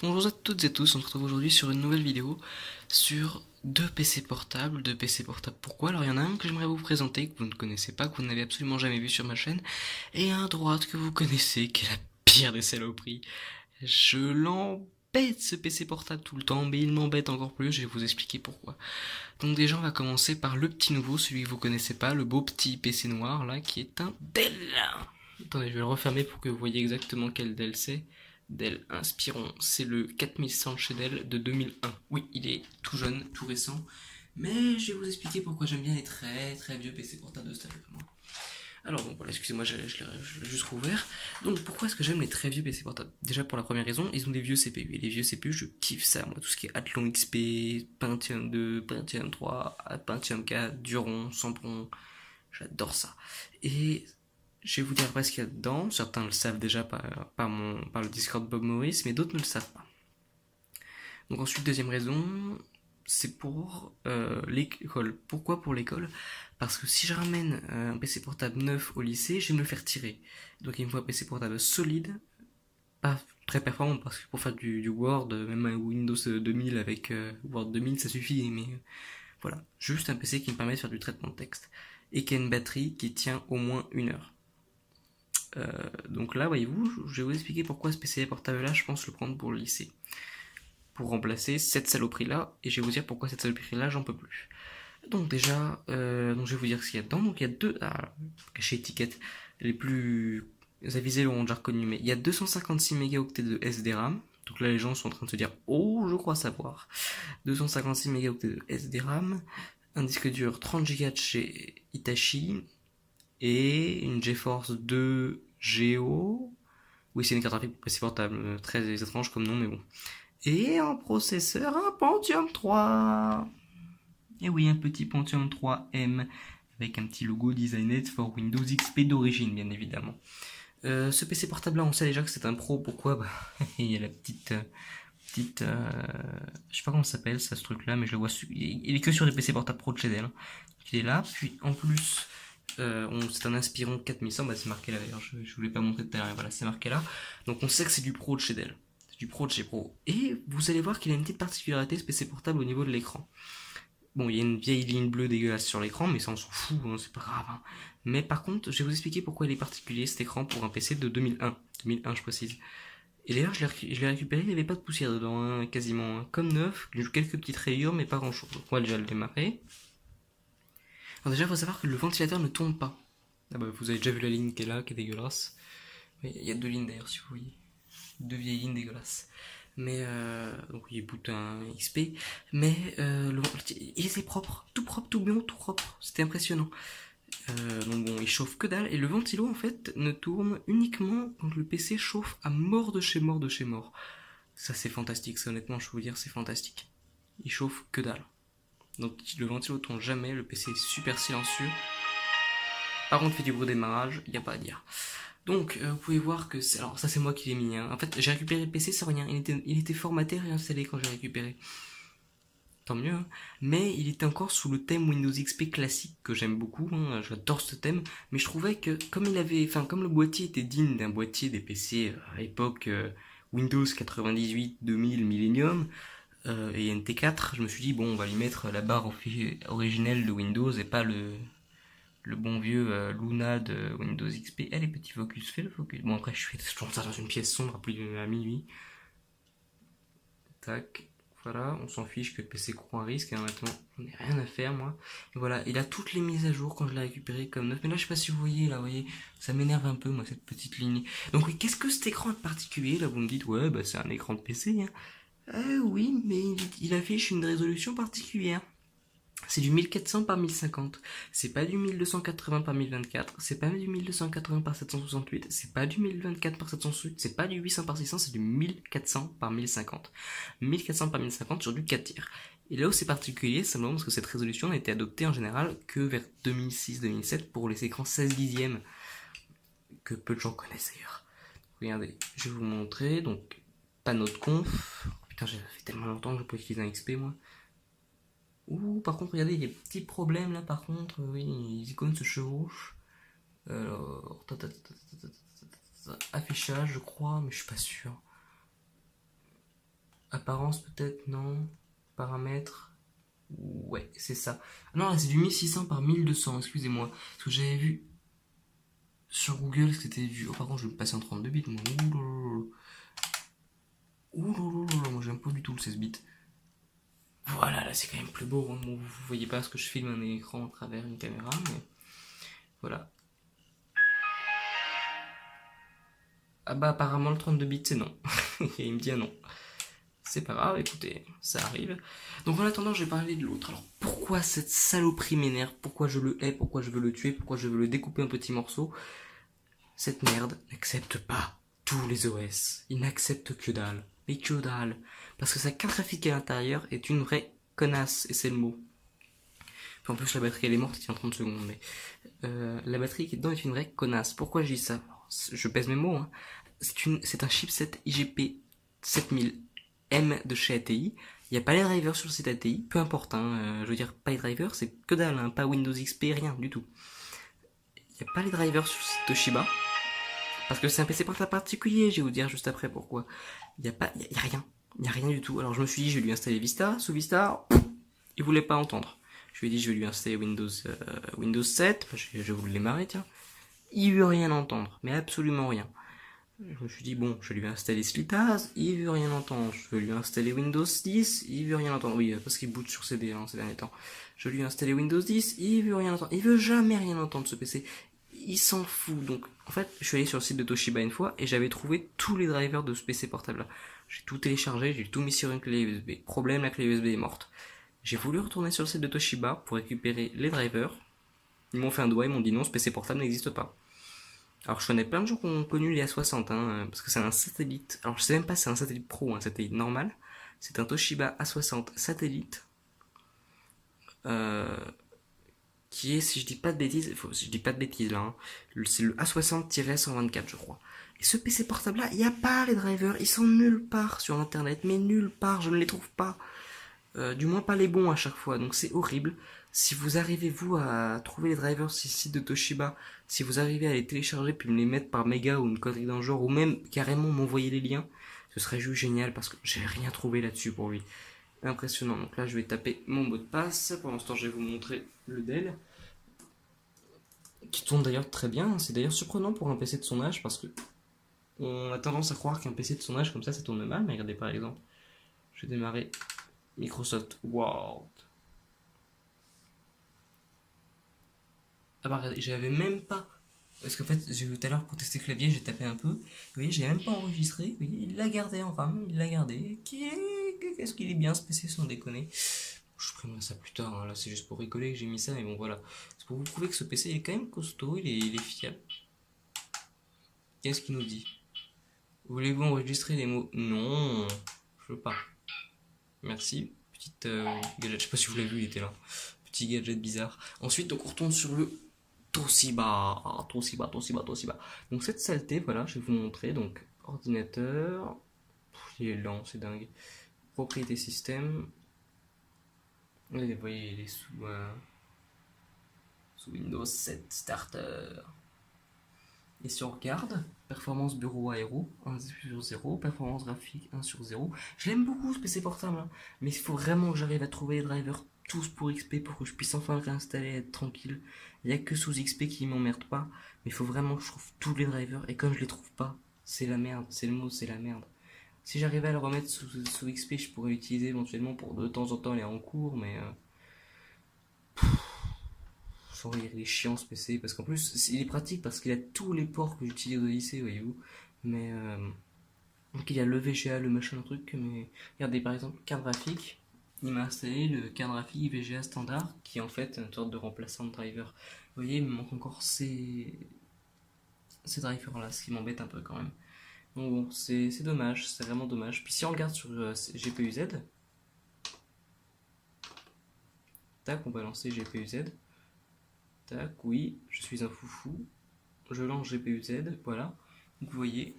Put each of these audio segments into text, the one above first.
Bonjour à toutes et tous, on se retrouve aujourd'hui sur une nouvelle vidéo sur deux PC portables. Deux PC portables pourquoi? Alors il y en a un que j'aimerais vous présenter, que vous ne connaissez pas, que vous n'avez absolument jamais vu sur ma chaîne, et un à droite que vous connaissez, qui est la pire des saloperies. Je l'embête ce PC portable tout le temps, mais il m'embête encore plus, je vais vous expliquer pourquoi. Donc déjà on va commencer par le petit nouveau, celui que vous connaissez pas, le beau petit PC noir là, qui est un Dell. Attendez, je vais le refermer pour que vous voyez exactement quel Dell c'est. Dell Inspiron, c'est le 4100 chez Dell de 2001. Oui, il est tout jeune, tout récent, mais je vais vous expliquer pourquoi j'aime bien les très très vieux PC portables de cette époque. Alors bon, voilà, excusez-moi, je l'ai juste rouvert. Donc pourquoi est-ce que j'aime les très vieux PC portables? Déjà pour la première raison, ils ont des vieux CPU. Et les vieux CPU, je kiffe ça, moi. Tout ce qui est Athlon XP, Pentium 2, Pentium 3, Pentium 4, Duron, Sempron, j'adore ça. Et je vais vous dire après ce qu'il y a dedans. Certains le savent déjà par le Discord Bob Morris, mais d'autres ne le savent pas. Donc ensuite, deuxième raison, c'est pour l'école. Pourquoi pour l'école? Parce que si je ramène un PC portable neuf au lycée, je vais me le faire tirer. Donc il me faut un PC portable solide, pas très performant, parce que pour faire du Word, même un Windows 2000 avec Word 2000, ça suffit, mais voilà. Juste un PC qui me permet de faire du traitement de texte. Et qui a une batterie qui tient au moins 1 heure. Donc là, voyez-vous, je vais vous expliquer pourquoi ce PC portable là, je pense le prendre pour le lycée. Pour remplacer cette saloperie là, et je vais vous dire pourquoi cette saloperie là, j'en peux plus. Donc déjà, donc je vais vous dire ce qu'il y a dedans. Donc il y a deux, cachet étiquette, les plus avisés l'auront déjà reconnu, mais il y a 256 mégaoctets de SDRAM. Donc là, les gens sont en train de se dire, oh, je crois savoir. 256 mégaoctets de SDRAM, un disque dur 30 Go de chez Hitachi, et une GeForce 2 Geo. Oui, c'est une carte graphique PC portable, très étrange comme nom, mais bon. Et un processeur, un Pentium 3. Et oui, un petit Pentium 3M avec un petit logo Designed for Windows XP d'origine, bien évidemment. Ce PC portable là, on sait déjà que c'est un pro. Pourquoi? Bah, il y a la petite, je sais pas comment ça s'appelle ça, ce truc là, mais je le vois, il est que sur les PC portables pro de chez Dell, hein. Il est là, puis en plus, c'est un Inspiron 4100, bah c'est marqué là d'ailleurs, je voulais pas montrer tout à l'heure, voilà, c'est marqué là. Donc on sait que c'est du pro de chez Dell, c'est du pro de chez pro. Et vous allez voir qu'il a une petite particularité, ce PC portable, au niveau de l'écran. Bon, il y a une vieille ligne bleue dégueulasse sur l'écran, mais ça on s'en fout, hein, c'est pas grave, hein. Mais par contre, je vais vous expliquer pourquoi il est particulier cet écran pour un PC de 2001. 2001, je précise. Et d'ailleurs, je l'ai récupéré, il n'y avait pas de poussière dedans, hein, quasiment, hein, comme neuf, quelques petites rayures, mais pas grand chose. Donc, on va déjà le démarrer. Alors, déjà, il faut savoir que le ventilateur ne tourne pas. Ah bah, vous avez déjà vu la ligne qui est là, qui est dégueulasse. Il y a deux lignes d'ailleurs, si vous voyez. Deux vieilles lignes dégueulasses. Mais donc il boot un XP, mais il était propre, tout bien, tout propre. C'était impressionnant. Donc bon, il chauffe que dalle et le ventilo en fait ne tourne uniquement quand le PC chauffe à mort de chez mort de chez mort. Ça c'est fantastique, ça honnêtement je peux vous dire c'est fantastique. Il chauffe que dalle. Donc le ventilo tourne jamais, le PC est super silencieux. Par contre il fait du gros démarrage, il n'y a pas à dire. Donc, vous pouvez voir que c'est... Alors, ça, c'est moi qui l'ai mis, hein. En fait, j'ai récupéré le PC sans rien. Il était formaté et réinstallé quand j'ai récupéré. Tant mieux, hein. Mais il était encore sous le thème Windows XP classique, que j'aime beaucoup, hein. J'adore ce thème. Mais je trouvais que, comme le boîtier était digne d'un boîtier des PC à l'époque Windows 98, 2000, Millennium, et NT4, je me suis dit, bon, on va lui mettre la barre originelle de Windows et pas le bon vieux Luna de Windows XP. Eh, les petits focus, fais le focus. Bon, après, je tourne ça dans une pièce sombre à minuit. Tac. Voilà, on s'en fiche que le PC court un risque, hein, honnêtement, j'en ai rien à faire, moi. Et voilà, il a toutes les mises à jour quand je l'ai récupéré comme neuf. Mais là, je sais pas si vous voyez, là, vous voyez, ça m'énerve un peu, moi, cette petite ligne. Donc, oui, qu'est-ce que cet écran de particulier? Là, vous me dites, ouais, bah, c'est un écran de PC, hein. Oui, mais il affiche une résolution particulière. C'est du 1400 par 1050. C'est pas du 1280 par 1024. C'est pas du 1280 par 768. C'est pas du 1024 par 768. C'est pas du 800 par 600. C'est du 1400 par 1050. 1400 par 1050 sur du 4 tiers. Et là où c'est particulier, c'est simplement parce que cette résolution n'a été adoptée en général que vers 2006-2007 pour les écrans 16 dixièmes, que peu de gens connaissent d'ailleurs. Regardez, je vais vous montrer. Donc, panneau de conf. Putain, j'ai fait tellement longtemps que je peux utiliser un XP, moi. Ouh, par contre, regardez, il y a des petits problèmes là, par contre. Oui, les icônes se chevauchent. Alors, affichage, je crois, mais je suis pas sûr. Apparence peut-être, non. Paramètres. Ouais, c'est ça. Non, là c'est du 1600 par 1200, excusez-moi. Parce que j'avais vu sur Google que c'était du. Oh, par contre, je vais me passer en 32 bits, moi. Ouh, moi j'aime pas du tout le 16 bits. Voilà, là c'est quand même plus beau, hein. Bon, vous voyez pas ce que je filme un écran à travers une caméra, mais voilà. Ah bah apparemment le 32 bits c'est non. Et il me dit ah non. C'est pas grave, écoutez, ça arrive. Donc en attendant, je vais parler de l'autre. Alors pourquoi cette saloperie m'énerve? Pourquoi je le hais? Pourquoi je veux le tuer? Pourquoi je veux le découper en petits morceaux? Cette merde n'accepte pas tous les OS. Il n'accepte que dalle. Mais que dalle. Parce que sa carte graphique à l'intérieur est une vraie connasse, et c'est le mot. Puis en plus la batterie elle est morte il y a 30 secondes, mais la batterie qui est dedans est une vraie connasse. Pourquoi je dis ça? Je pèse mes mots, hein. C'est un chipset IGP 7000M de chez ATI. Il n'y a pas les drivers sur le site ATI, peu importe, hein. Je veux dire, pas les drivers, c'est que dalle, hein. Pas Windows XP, rien du tout. Il n'y a pas les drivers sur le site Toshiba, parce que c'est un PC portable particulier, je vais vous dire juste après pourquoi. Il n'y a pas, il y a rien. Il n'y a rien du tout. Alors je me suis dit, je vais lui installer Vista. Sous Vista, il voulait pas entendre. Je lui ai dit, je vais lui installer Windows 7. Je vais vous le démarrer, tiens. Il veut rien entendre, mais absolument rien. Je me suis dit, bon, je vais lui installer Slitas, il veut rien entendre. Je vais lui installer Windows 10, il veut rien entendre. Oui, parce qu'il boot sur CD hein, ces derniers temps. Je vais lui installer Windows 10, il veut rien entendre. Il veut jamais rien entendre ce PC. Il s'en fout. Donc, en fait, je suis allé sur le site de Toshiba une fois et j'avais trouvé tous les drivers de ce PC portable là. J'ai tout téléchargé, j'ai tout mis sur une clé USB. Problème, la clé USB est morte. J'ai voulu retourner sur le site de Toshiba pour récupérer les drivers. Ils m'ont fait un doigt, ils m'ont dit non, ce PC portable n'existe pas. Alors je connais plein de gens qui ont connu les A60, hein, parce que c'est un satellite. Alors je sais même pas si c'est un satellite pro ou un satellite normal. C'est un Toshiba A60 satellite. Euh, qui est, si je dis pas de bêtises, si je dis pas de bêtises là, hein, c'est le A60-124 je crois. Et ce PC portable là, il n'y a pas les drivers, ils sont nulle part sur internet, mais nulle part, je ne les trouve pas. Du moins pas les bons à chaque fois, donc c'est horrible. Si vous arrivez vous à trouver les drivers sur le site de Toshiba, si vous arrivez à les télécharger puis me les mettre par méga ou une connerie d'un genre, ou même carrément m'envoyer les liens, ce serait juste génial parce que j'ai rien trouvé là-dessus pour lui. Impressionnant. Donc là je vais taper mon mot de passe. Pour l'instant je vais vous montrer le Dell, qui tourne d'ailleurs très bien. C'est d'ailleurs surprenant pour un PC de son âge parce que on a tendance à croire qu'un PC de son âge comme ça tourne mal, mais regardez par exemple, je vais démarrer Microsoft Word. Ah bah regardez, j'avais même pas. Parce qu'en fait, j'ai vu tout à l'heure pour tester le clavier, j'ai tapé un peu. Vous voyez, j'ai même pas enregistré. Vous voyez, il l'a gardé en RAM, il l'a gardé. Qu'est-ce qu'il est bien ce PC sans déconner. Je ferai ça plus tard, hein. Là c'est juste pour rigoler que j'ai mis ça, mais bon voilà. C'est pour vous prouver que ce PC est quand même costaud, il est fiable. Qu'est-ce qu'il nous dit? Voulez-vous enregistrer les mots? Non, je veux pas. Merci. Petite gadget, je sais pas si vous l'avez vu, il était là. Petit gadget bizarre. Ensuite, donc on retourne sur le Toshiba. Toshiba. Donc cette saleté, voilà, je vais vous montrer. Donc ordinateur. Il est lent, c'est dingue. Propriété système. Vous voyez, il est sous Windows 7 Starter. Et si on regarde, performance bureau aéro 1 sur 0, performance graphique 1 sur 0. Je l'aime beaucoup ce PC portable, hein, mais il faut vraiment que j'arrive à trouver les drivers tous pour XP pour que je puisse enfin le réinstaller et être tranquille. Il n'y a que sous XP qui m'emmerde pas, mais il faut vraiment que je trouve tous les drivers, et comme je les trouve pas, c'est la merde, c'est le mot, c'est la merde. Si j'arrivais à le remettre sous XP, je pourrais l'utiliser éventuellement pour de temps en temps aller en cours, mais il est chiant ce PC, parce qu'en plus il est pratique parce qu'il a tous les ports que j'utilise au lycée, voyez-vous. Mais donc il a le VGA, le machin, le truc, mais regardez par exemple, carte graphique. Il m'a installé le carte graphique VGA standard, qui est en fait une sorte de remplaçant de driver. Vous voyez, il me manque encore ces drivers là, ce qui m'embête un peu quand même. Donc bon, c'est dommage, c'est vraiment dommage. Puis si on regarde sur GPU Z, tac, on va lancer GPU Z. Tac, oui, je suis un foufou. Je lance GPU Z, voilà. Donc vous voyez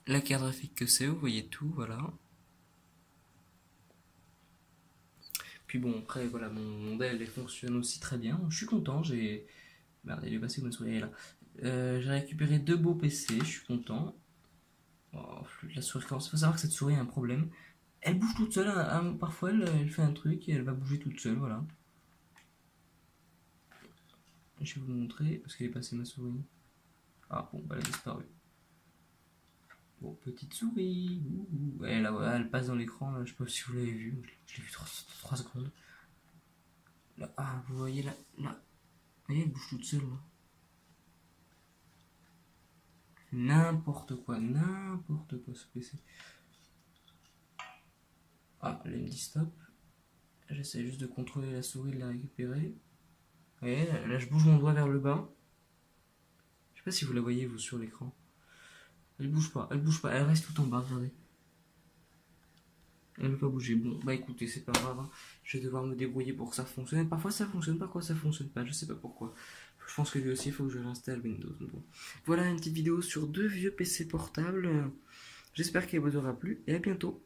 la carte graphique que c'est, vous voyez tout, voilà. Puis bon, après, voilà, mon Dell fonctionne aussi très bien. Je suis content, j'ai... Merde, il est passé où ma souris là. J'ai récupéré deux beaux PC, je suis content. Oh, la souris, il faut savoir que cette souris a un problème. Elle bouge toute seule, hein, parfois elle fait un truc et elle va bouger toute seule, voilà. Je vais vous montrer, parce qu'elle est passée ma souris. Ah bon, bah elle a disparu. Bon, petite souris. Ouh. Elle passe dans l'écran, là, je sais pas si vous l'avez vu. Je l'ai vu 3 secondes. Là, ah, vous voyez là, là. Vous voyez, elle bouge toute seule, là. N'importe quoi ce PC. Ah, là il me dit stop. J'essaie juste de contrôler la souris, de la récupérer. Vous voyez, là je bouge mon doigt vers le bas. Je sais pas si vous la voyez vous sur l'écran. Elle bouge pas, elle reste tout en bas, regardez. Elle ne veut pas bouger. Bon, bah écoutez, c'est pas grave, hein. Je vais devoir me débrouiller pour que ça fonctionne. Parfois ça fonctionne, parfois ça fonctionne pas, je sais pas pourquoi. Je pense que lui aussi il faut que je réinstalle Windows. Bon. Voilà une petite vidéo sur 2 vieux PC portables. J'espère qu'elle vous aura plu et à bientôt.